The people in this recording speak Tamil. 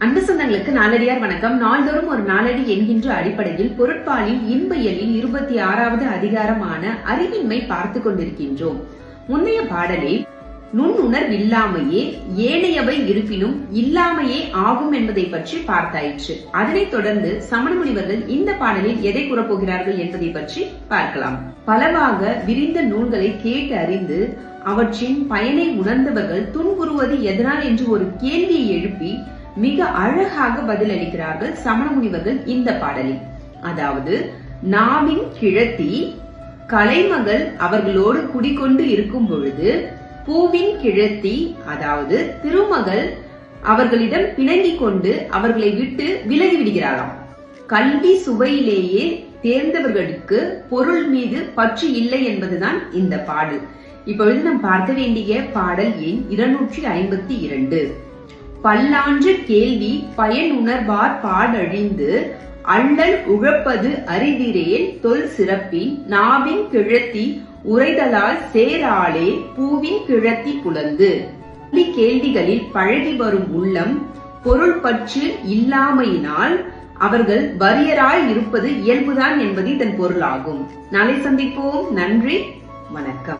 அன்பு சொந்தங்களுக்கு நாளடியார் வணக்கம். நாள்தோறும் ஒரு நாளடி என்கின்ற அடிப்படையில் பொருட்பாலில் இன்பயியலில் 26வது அதிகாரமான அறிவின்மை பார்த்து கொண்டிருக்கின்றோம். முன்னைய பாடலில் நுண்ணுணர்வில்லாமையே ஏனையவை இருப்பினும் இல்லாமையே ஆகும் என்பதை பற்றி பார்த்தாயிற்று. அதனைத் தொடர்ந்து சமண முனிவர்கள் இந்த பாடலில் எதை கூறப்போகிறார்கள் என்பதை பற்றி பார்க்கலாம். பலவாக விரிந்த நூல்களை கேட்டு அறிந்து அவற்றின் பயனை உணர்ந்தவர்கள் துன்புறுவது எதனால் என்று ஒரு கேள்வியை எழுப்பி மிக அழகாக பதிலளிக்கிறார்கள் சமண முனிவர்கள் இந்த பாடலில். அதாவது, நாவின் கிழத்தி கலைமகள் அவர்களோடு குடிக்கொண்டு இருக்கும் பொழுது பூவின் கிழத்தி அதாவது திருமகள் அவர்களிடம் பிணங்கிக் கொண்டு அவர்களை விட்டு விலகி விடுகிறாராம். கல்வி சுவையிலேயே தேர்ந்தவர்களுக்கு பொருள் மீது பற்று இல்லை என்பதுதான் இந்த பாடல். இப்பொழுது நாம் பார்க்க வேண்டிய பாடல் எண் 252. பல்லாண்டு கேள்வி பயனுணர்வார் பாடழிந்து அள்ளல் உழப்பது அறிதிரேல் தொல் சிறப்பின் நாவின் கிழத்தி உரைதலால் சேராளே பூவின் கிழத்தி புலந்து. கேள்விகளில் பழகி வரும் உள்ளம் பொருள் பற்று இல்லாமையினால் அவர்கள் வறியராய் இருப்பது இயல்புதான் என்பது இதன் பொருளாகும். நாளை சந்திப்போம். நன்றி, வணக்கம்.